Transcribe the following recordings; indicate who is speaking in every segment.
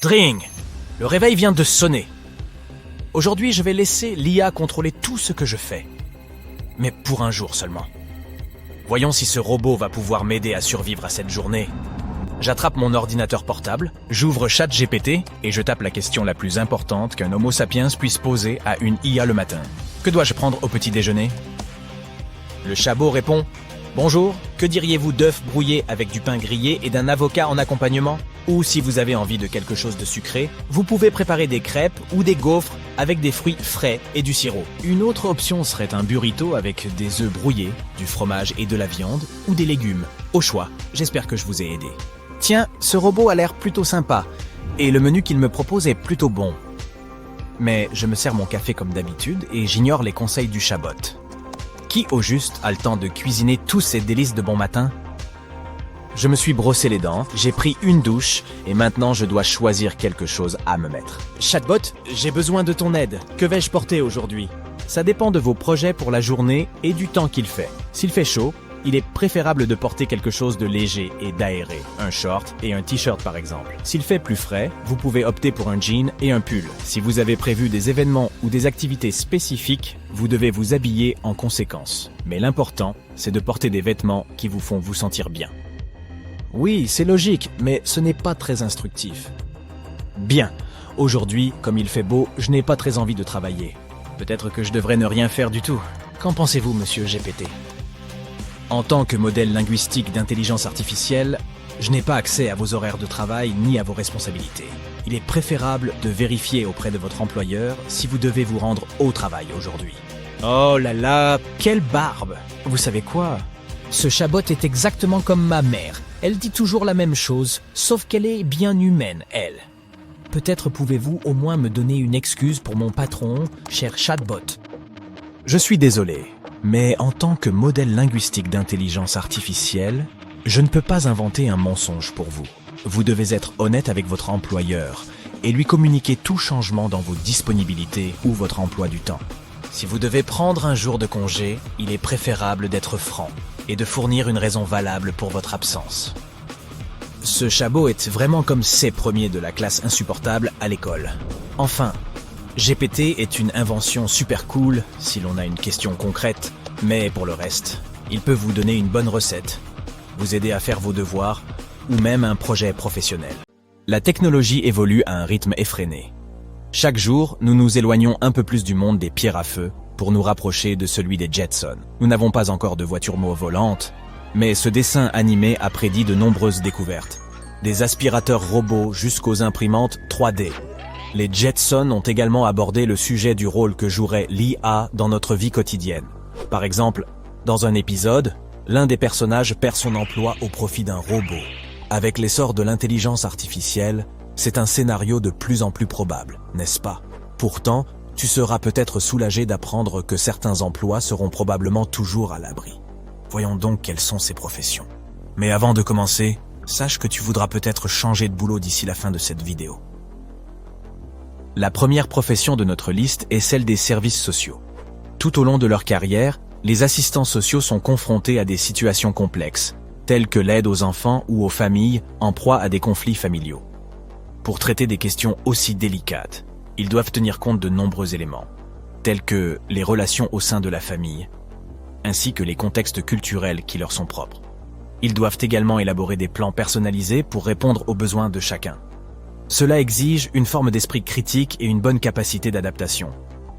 Speaker 1: Dring! Le réveil vient de sonner. Aujourd'hui, je vais laisser l'IA contrôler tout ce que je fais. Mais pour un jour seulement. Voyons si ce robot va pouvoir m'aider à survivre à cette journée. J'attrape mon ordinateur portable, j'ouvre ChatGPT et je tape la question la plus importante qu'un Homo sapiens puisse poser à une IA le matin. Que dois-je prendre au petit déjeuner? Le chabot répond « Bonjour, que diriez-vous d'œufs brouillés avec du pain grillé et d'un avocat en accompagnement? Ou si vous avez envie de quelque chose de sucré, vous pouvez préparer des crêpes ou des gaufres avec des fruits frais et du sirop. Une autre option serait un burrito avec des œufs brouillés, du fromage et de la viande ou des légumes. Au choix, j'espère que je vous ai aidé. Tiens, ce robot a l'air plutôt sympa et le menu qu'il me propose est plutôt bon. Mais je me sers mon café comme d'habitude et j'ignore les conseils du chabot. Qui au juste a le temps de cuisiner tous ces délices de bon matin? Je me suis brossé les dents, j'ai pris une douche et maintenant je dois choisir quelque chose à me mettre. Chatbot, j'ai besoin de ton aide. Que vais-je porter aujourd'hui? Ça dépend de vos projets pour la journée et du temps qu'il fait. S'il fait chaud, il est préférable de porter quelque chose de léger et d'aéré, un short et un t-shirt par exemple. S'il fait plus frais, vous pouvez opter pour un jean et un pull. Si vous avez prévu des événements ou des activités spécifiques, vous devez vous habiller en conséquence. Mais l'important, c'est de porter des vêtements qui vous font vous sentir bien. Oui, c'est logique, mais ce n'est pas très instructif. Bien, aujourd'hui, comme il fait beau, je n'ai pas très envie de travailler. Peut-être que je devrais ne rien faire du tout. Qu'en pensez-vous, monsieur GPT? En tant que modèle linguistique d'intelligence artificielle, je n'ai pas accès à vos horaires de travail ni à vos responsabilités. Il est préférable de vérifier auprès de votre employeur si vous devez vous rendre au travail aujourd'hui. Oh là là, quelle barbe! Vous savez quoi? Ce chabot est exactement comme ma mère. Elle dit toujours la même chose, sauf qu'elle est bien humaine, elle. Peut-être pouvez-vous au moins me donner une excuse pour mon patron, cher chatbot. Je suis désolé, mais en tant que modèle linguistique d'intelligence artificielle, je ne peux pas inventer un mensonge pour vous. Vous devez être honnête avec votre employeur et lui communiquer tout changement dans vos disponibilités ou votre emploi du temps. Si vous devez prendre un jour de congé, il est préférable d'être franc et de fournir une raison valable pour votre absence. Ce chabot est vraiment comme ces premiers de la classe insupportable à l'école. Enfin, GPT est une invention super cool si l'on a une question concrète, mais pour le reste, il peut vous donner une bonne recette, vous aider à faire vos devoirs ou même un projet professionnel. La technologie évolue à un rythme effréné. Chaque jour, nous nous éloignons un peu plus du monde des pierres à feu pour nous rapprocher de celui des Jetsons. Nous n'avons pas encore de voitures volantes, mais ce dessin animé a prédit de nombreuses découvertes. Des aspirateurs robots jusqu'aux imprimantes 3D. Les Jetsons ont également abordé le sujet du rôle que jouerait l'IA dans notre vie quotidienne. Par exemple, dans un épisode, l'un des personnages perd son emploi au profit d'un robot. Avec l'essor de l'intelligence artificielle, c'est un scénario de plus en plus probable, n'est-ce pas? Pourtant, tu seras peut-être soulagé d'apprendre que certains emplois seront probablement toujours à l'abri. Voyons donc quelles sont ces professions. Mais avant de commencer, sache que tu voudras peut-être changer de boulot d'ici la fin de cette vidéo. La première profession de notre liste est celle des services sociaux. Tout au long de leur carrière, les assistants sociaux sont confrontés à des situations complexes, telles que l'aide aux enfants ou aux familles en proie à des conflits familiaux. Pour traiter des questions aussi délicates, ils doivent tenir compte de nombreux éléments, tels que les relations au sein de la famille, ainsi que les contextes culturels qui leur sont propres. Ils doivent également élaborer des plans personnalisés pour répondre aux besoins de chacun. Cela exige une forme d'esprit critique et une bonne capacité d'adaptation.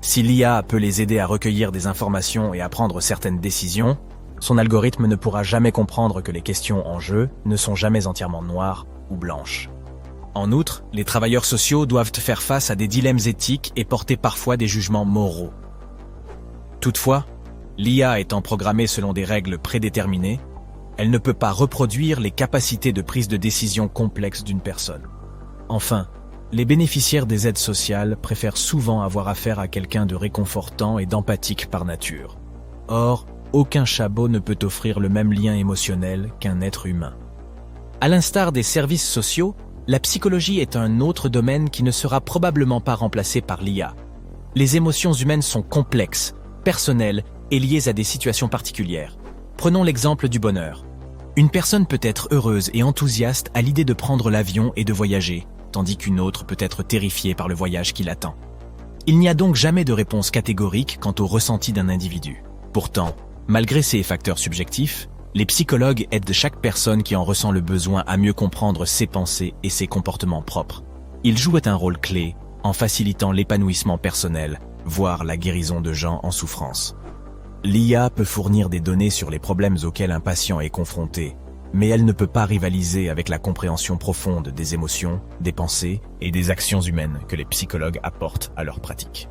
Speaker 1: Si l'IA peut les aider à recueillir des informations et à prendre certaines décisions, son algorithme ne pourra jamais comprendre que les questions en jeu ne sont jamais entièrement noires ou blanches. En outre, les travailleurs sociaux doivent faire face à des dilemmes éthiques et porter parfois des jugements moraux. Toutefois, l'IA étant programmée selon des règles prédéterminées, elle ne peut pas reproduire les capacités de prise de décision complexes d'une personne. Enfin, les bénéficiaires des aides sociales préfèrent souvent avoir affaire à quelqu'un de réconfortant et d'empathique par nature. Or, aucun chabot ne peut offrir le même lien émotionnel qu'un être humain. À l'instar des services sociaux, la psychologie est un autre domaine qui ne sera probablement pas remplacé par l'IA. Les émotions humaines sont complexes, personnelles et liées à des situations particulières. Prenons l'exemple du bonheur. Une personne peut être heureuse et enthousiaste à l'idée de prendre l'avion et de voyager, tandis qu'une autre peut être terrifiée par le voyage qui l'attend. Il n'y a donc jamais de réponse catégorique quant au ressenti d'un individu. Pourtant, malgré ces facteurs subjectifs, les psychologues aident chaque personne qui en ressent le besoin à mieux comprendre ses pensées et ses comportements propres. Ils jouent un rôle clé en facilitant l'épanouissement personnel, voire la guérison de gens en souffrance. L'IA peut fournir des données sur les problèmes auxquels un patient est confronté, mais elle ne peut pas rivaliser avec la compréhension profonde des émotions, des pensées et des actions humaines que les psychologues apportent à leur pratique.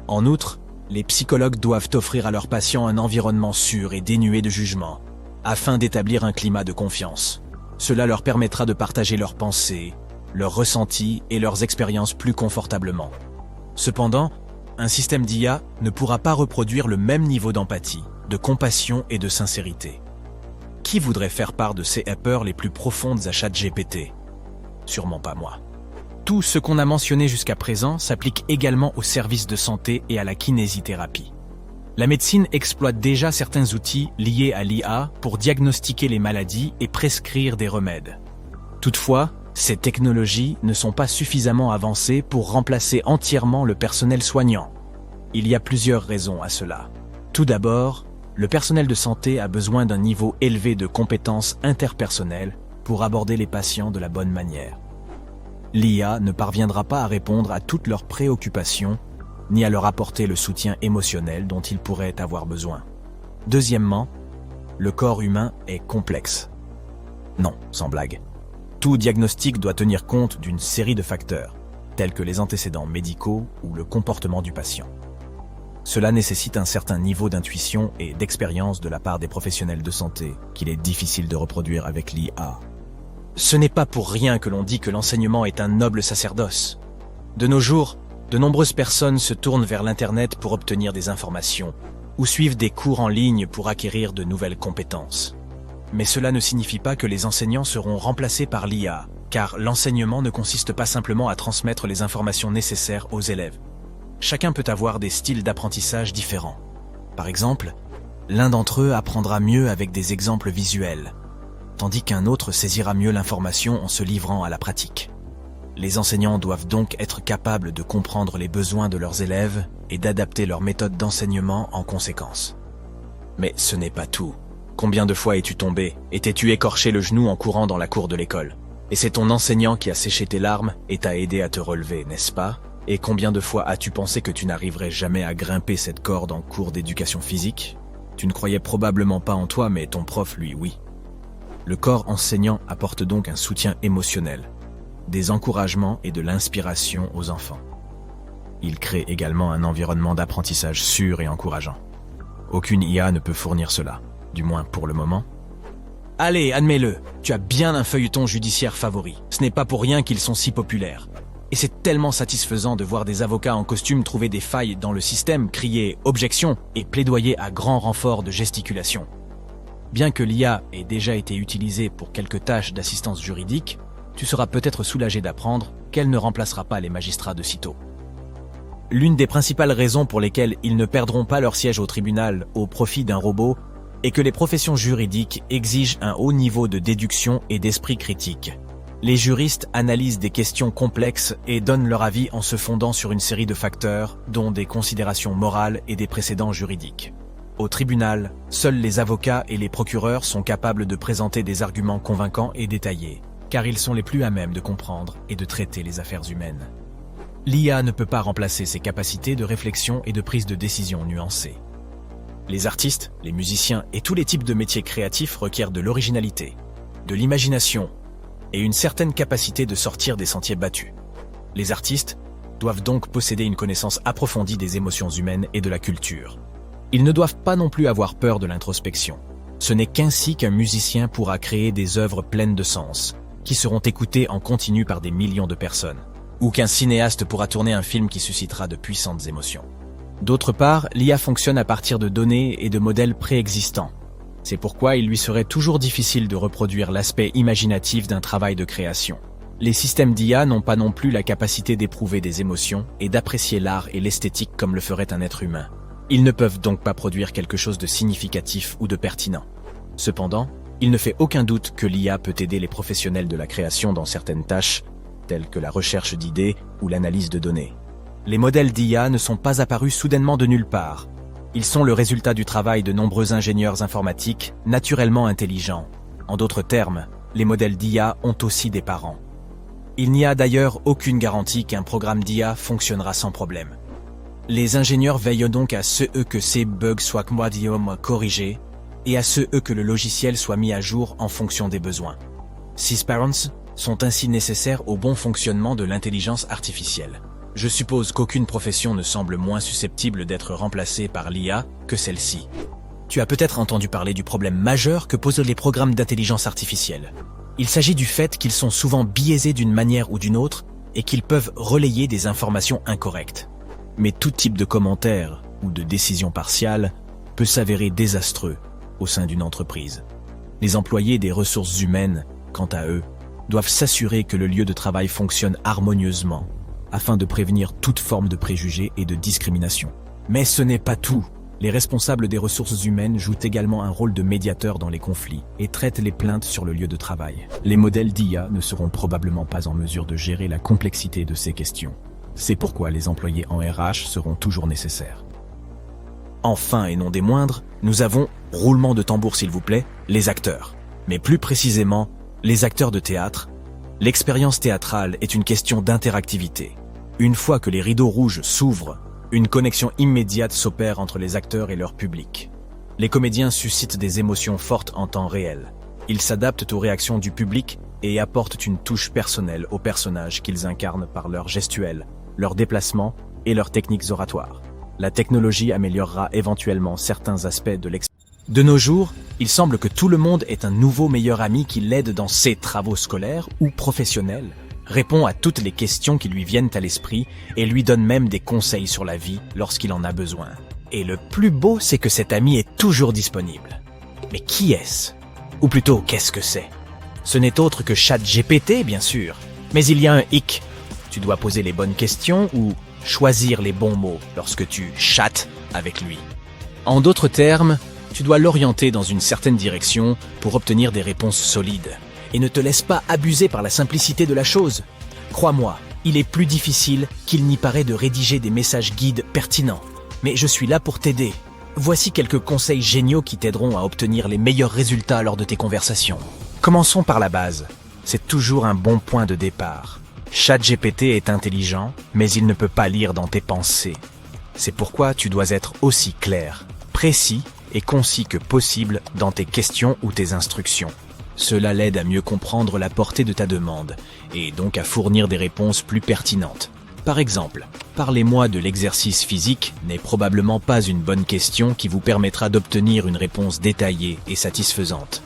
Speaker 1: En outre, les psychologues doivent offrir à leurs patients un environnement sûr et dénué de jugement, afin d'établir un climat de confiance. Cela leur permettra de partager leurs pensées, leurs ressentis et leurs expériences plus confortablement. Cependant, un système d'IA ne pourra pas reproduire le même niveau d'empathie, de compassion et de sincérité. Qui voudrait faire part de ses peurs les plus profondes à ChatGPT? Sûrement pas moi. Tout ce qu'on a mentionné jusqu'à présent s'applique également aux services de santé et à la kinésithérapie. La médecine exploite déjà certains outils liés à l'IA pour diagnostiquer les maladies et prescrire des remèdes. Toutefois, ces technologies ne sont pas suffisamment avancées pour remplacer entièrement le personnel soignant. Il y a plusieurs raisons à cela. Tout d'abord, le personnel de santé a besoin d'un niveau élevé de compétences interpersonnelles pour aborder les patients de la bonne manière. L'IA ne parviendra pas à répondre à toutes leurs préoccupations, ni à leur apporter le soutien émotionnel dont ils pourraient avoir besoin. Deuxièmement, le corps humain est complexe. Non, sans blague. Tout diagnostic doit tenir compte d'une série de facteurs, tels que les antécédents médicaux ou le comportement du patient. Cela nécessite un certain niveau d'intuition et d'expérience de la part des professionnels de santé qu'il est difficile de reproduire avec l'IA. Ce n'est pas pour rien que l'on dit que l'enseignement est un noble sacerdoce. De nos jours, de nombreuses personnes se tournent vers l'Internet pour obtenir des informations ou suivent des cours en ligne pour acquérir de nouvelles compétences. Mais cela ne signifie pas que les enseignants seront remplacés par l'IA, car l'enseignement ne consiste pas simplement à transmettre les informations nécessaires aux élèves. Chacun peut avoir des styles d'apprentissage différents. Par exemple, l'un d'entre eux apprendra mieux avec des exemples visuels, tandis qu'un autre saisira mieux l'information en se livrant à la pratique. Les enseignants doivent donc être capables de comprendre les besoins de leurs élèves et d'adapter leur méthode d'enseignement en conséquence. Mais ce n'est pas tout. Combien de fois es-tu tombé et t'es-tu écorché le genou en courant dans la cour de l'école? Et c'est ton enseignant qui a séché tes larmes et t'a aidé à te relever, n'est-ce pas? Et combien de fois as-tu pensé que tu n'arriverais jamais à grimper cette corde en cours d'éducation physique? Tu ne croyais probablement pas en toi, mais ton prof, lui, oui. Le corps enseignant apporte donc un soutien émotionnel, des encouragements et de l'inspiration aux enfants. Il crée également un environnement d'apprentissage sûr et encourageant. Aucune IA ne peut fournir cela, du moins pour le moment. Allez, admets-le, tu as bien un feuilleton judiciaire favori. Ce n'est pas pour rien qu'ils sont si populaires. Et c'est tellement satisfaisant de voir des avocats en costume trouver des failles dans le système, crier « objection » et plaidoyer à grand renfort de gesticulation. Bien que l'IA ait déjà été utilisée pour quelques tâches d'assistance juridique, tu seras peut-être soulagé d'apprendre qu'elle ne remplacera pas les magistrats de sitôt. L'une des principales raisons pour lesquelles ils ne perdront pas leur siège au tribunal au profit d'un robot est que les professions juridiques exigent un haut niveau de déduction et d'esprit critique. Les juristes analysent des questions complexes et donnent leur avis en se fondant sur une série de facteurs, dont des considérations morales et des précédents juridiques. Au tribunal, seuls les avocats et les procureurs sont capables de présenter des arguments convaincants et détaillés, car ils sont les plus à même de comprendre et de traiter les affaires humaines. L'IA ne peut pas remplacer ces capacités de réflexion et de prise de décision nuancées. Les artistes, les musiciens et tous les types de métiers créatifs requièrent de l'originalité, de l'imagination et une certaine capacité de sortir des sentiers battus. Les artistes doivent donc posséder une connaissance approfondie des émotions humaines et de la culture. Ils ne doivent pas non plus avoir peur de l'introspection. Ce n'est qu'ainsi qu'un musicien pourra créer des œuvres pleines de sens, qui seront écoutées en continu par des millions de personnes, ou qu'un cinéaste pourra tourner un film qui suscitera de puissantes émotions. D'autre part, l'IA fonctionne à partir de données et de modèles préexistants. C'est pourquoi il lui serait toujours difficile de reproduire l'aspect imaginatif d'un travail de création. Les systèmes d'IA n'ont pas non plus la capacité d'éprouver des émotions et d'apprécier l'art et l'esthétique comme le ferait un être humain. Ils ne peuvent donc pas produire quelque chose de significatif ou de pertinent. Cependant, il ne fait aucun doute que l'IA peut aider les professionnels de la création dans certaines tâches, tels que la recherche d'idées ou l'analyse de données. Les modèles d'IA ne sont pas apparus soudainement de nulle part. Ils sont le résultat du travail de nombreux ingénieurs informatiques naturellement intelligents. En d'autres termes, les modèles d'IA ont aussi des parents. Il n'y a d'ailleurs aucune garantie qu'un programme d'IA fonctionnera sans problème. Les ingénieurs veillent donc à ce que ces bugs soient corrigés et à ce que le logiciel soit mis à jour en fonction des besoins. Ces parents sont ainsi nécessaires au bon fonctionnement de l'intelligence artificielle. Je suppose qu'aucune profession ne semble moins susceptible d'être remplacée par l'IA que celle-ci. Tu as peut-être entendu parler du problème majeur que posent les programmes d'intelligence artificielle. Il s'agit du fait qu'ils sont souvent biaisés d'une manière ou d'une autre et qu'ils peuvent relayer des informations incorrectes. Mais tout type de commentaire ou de décision partiale peut s'avérer désastreux au sein d'une entreprise. Les employés des ressources humaines, quant à eux, doivent s'assurer que le lieu de travail fonctionne harmonieusement afin de prévenir toute forme de préjugés et de discrimination. Mais ce n'est pas tout. Les responsables des ressources humaines jouent également un rôle de médiateur dans les conflits et traitent les plaintes sur le lieu de travail. Les modèles d'IA ne seront probablement pas en mesure de gérer la complexité de ces questions. C'est pourquoi les employés en RH seront toujours nécessaires. Enfin et non des moindres, nous avons, roulement de tambour s'il vous plaît, les acteurs. Mais plus précisément, les acteurs de théâtre. L'expérience théâtrale est une question d'interactivité. Une fois que les rideaux rouges s'ouvrent, une connexion immédiate s'opère entre les acteurs et leur public. Les comédiens suscitent des émotions fortes en temps réel. Ils s'adaptent aux réactions du public et apportent une touche personnelle aux personnages qu'ils incarnent par leurs gestuels, leurs déplacements et leurs techniques oratoires. La technologie améliorera éventuellement certains aspects de l'expérience. De nos jours, il semble que tout le monde ait un nouveau meilleur ami qui l'aide dans ses travaux scolaires ou professionnels, répond à toutes les questions qui lui viennent à l'esprit et lui donne même des conseils sur la vie lorsqu'il en a besoin. Et le plus beau, c'est que cet ami est toujours disponible. Mais qui est-ce? Ou plutôt, qu'est-ce que c'est? Ce n'est autre que ChatGPT, bien sûr. Mais il y a un hic. Tu dois poser les bonnes questions ou choisir les bons mots lorsque tu chattes avec lui. En d'autres termes, tu dois l'orienter dans une certaine direction pour obtenir des réponses solides. Et ne te laisse pas abuser par la simplicité de la chose. Crois-moi, il est plus difficile qu'il n'y paraît de rédiger des messages guides pertinents. Mais je suis là pour t'aider. Voici quelques conseils géniaux qui t'aideront à obtenir les meilleurs résultats lors de tes conversations. Commençons par la base. C'est toujours un bon point de départ. ChatGPT est intelligent, mais il ne peut pas lire dans tes pensées. C'est pourquoi tu dois être aussi clair, précis et concis que possible dans tes questions ou tes instructions. Cela l'aide à mieux comprendre la portée de ta demande et donc à fournir des réponses plus pertinentes. Par exemple, parlez-moi de l'exercice physique n'est probablement pas une bonne question qui vous permettra d'obtenir une réponse détaillée et satisfaisante.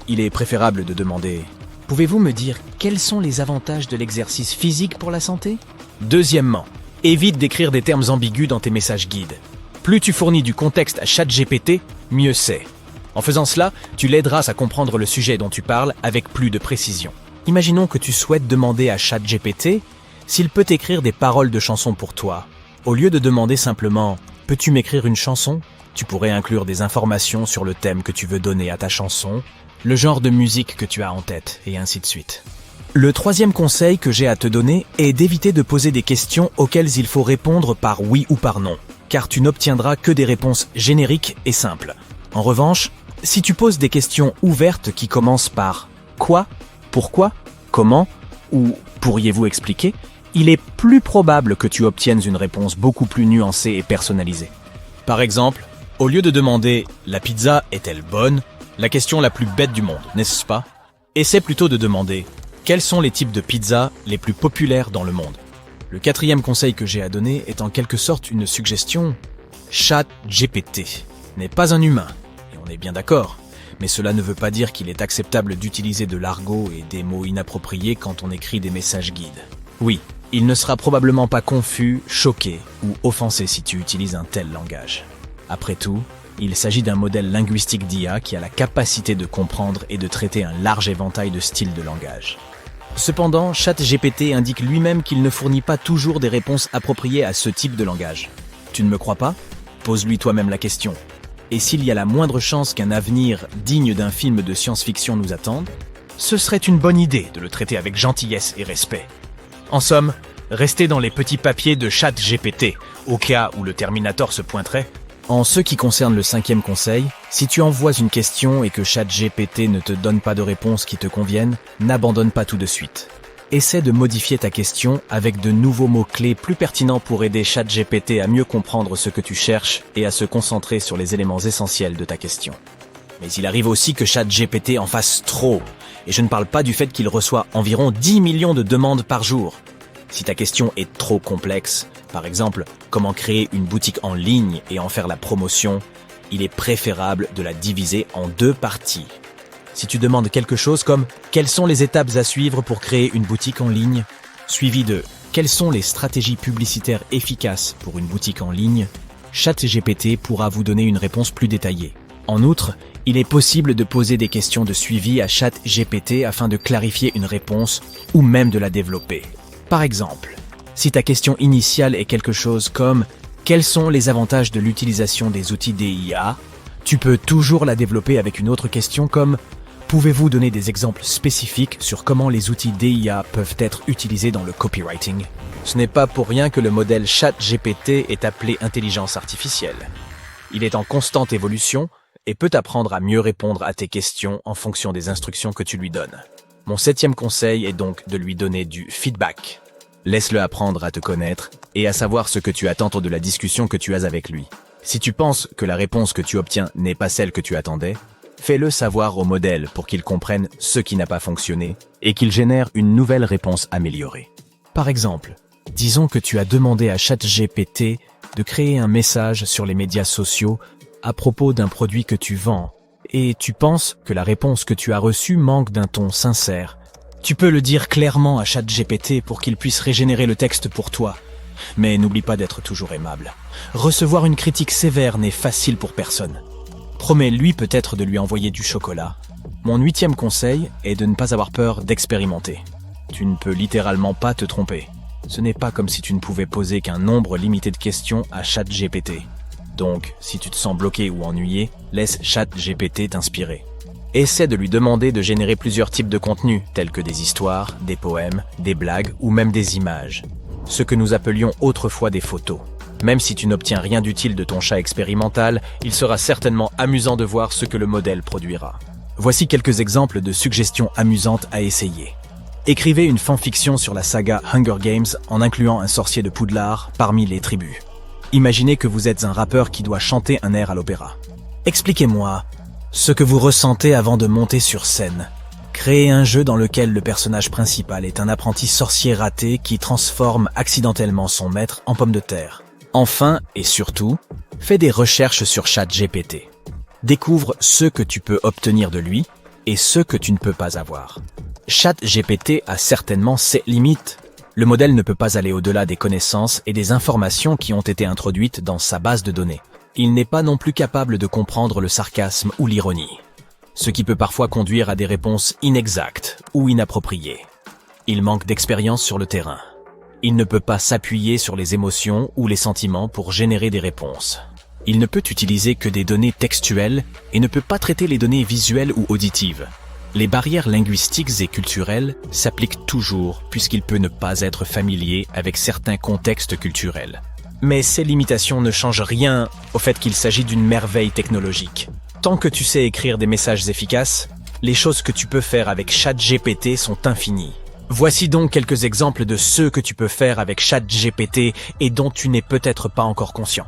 Speaker 1: Il est préférable de demander « Pouvez-vous me dire quels sont les avantages de l'exercice physique pour la santé ?» Deuxièmement, évite d'écrire des termes ambigus dans tes messages guides. Plus tu fournis du contexte à ChatGPT, mieux c'est. En faisant cela, tu l'aideras à comprendre le sujet dont tu parles avec plus de précision. Imaginons que tu souhaites demander à ChatGPT s'il peut écrire des paroles de chansons pour toi. Au lieu de demander simplement « Peux-tu m'écrire une chanson ?», tu pourrais inclure des informations sur le thème que tu veux donner à ta chanson, le genre de musique que tu as en tête, et ainsi de suite. Le troisième conseil que j'ai à te donner est d'éviter de poser des questions auxquelles il faut répondre par oui ou par non, car tu n'obtiendras que des réponses génériques et simples. En revanche, si tu poses des questions ouvertes qui commencent par « quoi ?», « pourquoi ?», « comment ?» ou « pourriez-vous expliquer ?», il est plus probable que tu obtiennes une réponse beaucoup plus nuancée et personnalisée. Par exemple, au lieu de demander « la pizza est-elle bonne ?», la question la plus bête du monde, n'est-ce pas? Essaie plutôt de demander « quels sont les types de pizzas les plus populaires dans le monde ?» Le quatrième conseil que j'ai à donner est en quelque sorte une suggestion. ChatGPT n'est pas un humain. On est bien d'accord, mais cela ne veut pas dire qu'il est acceptable d'utiliser de l'argot et des mots inappropriés quand on écrit des messages guides. Oui, il ne sera probablement pas confus, choqué ou offensé si tu utilises un tel langage. Après tout, il s'agit d'un modèle linguistique d'IA qui a la capacité de comprendre et de traiter un large éventail de styles de langage. Cependant, ChatGPT indique lui-même qu'il ne fournit pas toujours des réponses appropriées à ce type de langage. Tu ne me crois pas? Pose-lui toi-même la question. Et s'il y a la moindre chance qu'un avenir digne d'un film de science-fiction nous attende, ce serait une bonne idée de le traiter avec gentillesse et respect. En somme, restez dans les petits papiers de ChatGPT, au cas où le Terminator se pointerait. En ce qui concerne le 5e conseil, si tu envoies une question et que ChatGPT ne te donne pas de réponse qui te convienne, n'abandonne pas tout de suite. Essaie de modifier ta question avec de nouveaux mots-clés plus pertinents pour aider ChatGPT à mieux comprendre ce que tu cherches et à se concentrer sur les éléments essentiels de ta question. Mais il arrive aussi que ChatGPT en fasse trop, et je ne parle pas du fait qu'il reçoit environ 10 millions de demandes par jour. Si ta question est trop complexe, par exemple, comment créer une boutique en ligne et en faire la promotion, il est préférable de la diviser en 2 parties. Si tu demandes quelque chose comme « Quelles sont les étapes à suivre pour créer une boutique en ligne ?», suivi de « Quelles sont les stratégies publicitaires efficaces pour une boutique en ligne ?», ChatGPT pourra vous donner une réponse plus détaillée. En outre, il est possible de poser des questions de suivi à ChatGPT afin de clarifier une réponse ou même de la développer. Par exemple, si ta question initiale est quelque chose comme « Quels sont les avantages de l'utilisation des outils d'IA ?», tu peux toujours la développer avec une autre question comme « Pouvez-vous donner des exemples spécifiques sur comment les outils d'IA peuvent être utilisés dans le copywriting ?» Ce n'est pas pour rien que le modèle ChatGPT est appelé intelligence artificielle. Il est en constante évolution et peut apprendre à mieux répondre à tes questions en fonction des instructions que tu lui donnes. Mon 7e conseil est donc de lui donner du feedback. Laisse-le apprendre à te connaître et à savoir ce que tu attends de la discussion que tu as avec lui. Si tu penses que la réponse que tu obtiens n'est pas celle que tu attendais, fais-le savoir au modèle pour qu'il comprenne ce qui n'a pas fonctionné et qu'il génère une nouvelle réponse améliorée. Par exemple, disons que tu as demandé à ChatGPT de créer un message sur les médias sociaux à propos d'un produit que tu vends et tu penses que la réponse que tu as reçue manque d'un ton sincère. Tu peux le dire clairement à ChatGPT pour qu'il puisse régénérer le texte pour toi. Mais n'oublie pas d'être toujours aimable. Recevoir une critique sévère n'est facile pour personne. Promets-lui peut-être de lui envoyer du chocolat. Mon 8e conseil est de ne pas avoir peur d'expérimenter. Tu ne peux littéralement pas te tromper. Ce n'est pas comme si tu ne pouvais poser qu'un nombre limité de questions à ChatGPT. Donc, si tu te sens bloqué ou ennuyé, laisse ChatGPT t'inspirer. Essaie de lui demander de générer plusieurs types de contenus, tels que des histoires, des poèmes, des blagues ou même des images. Ce que nous appelions autrefois des photos. Même si tu n'obtiens rien d'utile de ton chat expérimental, il sera certainement amusant de voir ce que le modèle produira. Voici quelques exemples de suggestions amusantes à essayer. Écrivez une fanfiction sur la saga Hunger Games en incluant un sorcier de Poudlard parmi les tribus. Imaginez que vous êtes un rappeur qui doit chanter un air à l'opéra. Expliquez-moi ce que vous ressentez avant de monter sur scène. Créez un jeu dans lequel le personnage principal est un apprenti sorcier raté qui transforme accidentellement son maître en pomme de terre. Enfin, et surtout, fais des recherches sur ChatGPT. Découvre ce que tu peux obtenir de lui et ce que tu ne peux pas avoir. ChatGPT a certainement ses limites. Le modèle ne peut pas aller au-delà des connaissances et des informations qui ont été introduites dans sa base de données. Il n'est pas non plus capable de comprendre le sarcasme ou l'ironie, ce qui peut parfois conduire à des réponses inexactes ou inappropriées. Il manque d'expérience sur le terrain. Il ne peut pas s'appuyer sur les émotions ou les sentiments pour générer des réponses. Il ne peut utiliser que des données textuelles et ne peut pas traiter les données visuelles ou auditives. Les barrières linguistiques et culturelles s'appliquent toujours puisqu'il peut ne pas être familier avec certains contextes culturels. Mais ces limitations ne changent rien au fait qu'il s'agit d'une merveille technologique. Tant que tu sais écrire des messages efficaces, les choses que tu peux faire avec ChatGPT sont infinies. Voici donc quelques exemples de ce que tu peux faire avec ChatGPT et dont tu n'es peut-être pas encore conscient.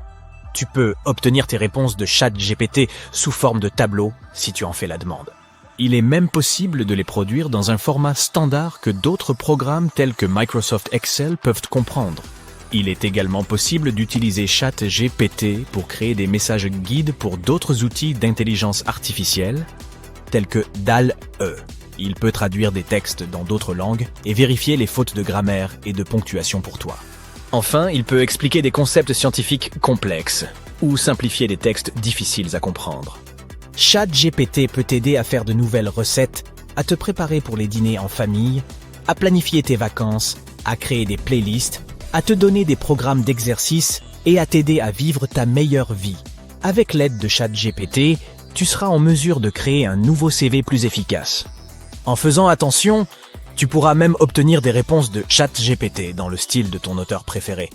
Speaker 1: Tu peux obtenir tes réponses de ChatGPT sous forme de tableau si tu en fais la demande. Il est même possible de les produire dans un format standard que d'autres programmes tels que Microsoft Excel peuvent comprendre. Il est également possible d'utiliser ChatGPT pour créer des messages guides pour d'autres outils d'intelligence artificielle, tels que DALL-E. Il peut traduire des textes dans d'autres langues et vérifier les fautes de grammaire et de ponctuation pour toi. Enfin, il peut expliquer des concepts scientifiques complexes ou simplifier des textes difficiles à comprendre. ChatGPT peut t'aider à faire de nouvelles recettes, à te préparer pour les dîners en famille, à planifier tes vacances, à créer des playlists, à te donner des programmes d'exercice et à t'aider à vivre ta meilleure vie. Avec l'aide de ChatGPT, tu seras en mesure de créer un nouveau CV plus efficace. En faisant attention, Tu pourras même obtenir des réponses de ChatGPT dans le style de ton auteur préféré.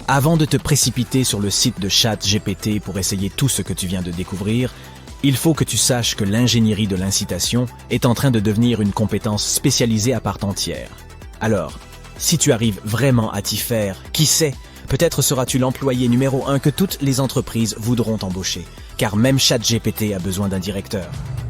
Speaker 1: Avant de te précipiter sur le site de ChatGPT pour essayer tout ce que tu viens de découvrir, il faut que tu saches que l'ingénierie de l'incitation est en train de devenir une compétence spécialisée à part entière. Alors, si tu arrives vraiment à t'y faire, qui sait, peut-être seras-tu l'employé numéro 1 que toutes les entreprises voudront embaucher, car même ChatGPT a besoin d'un directeur.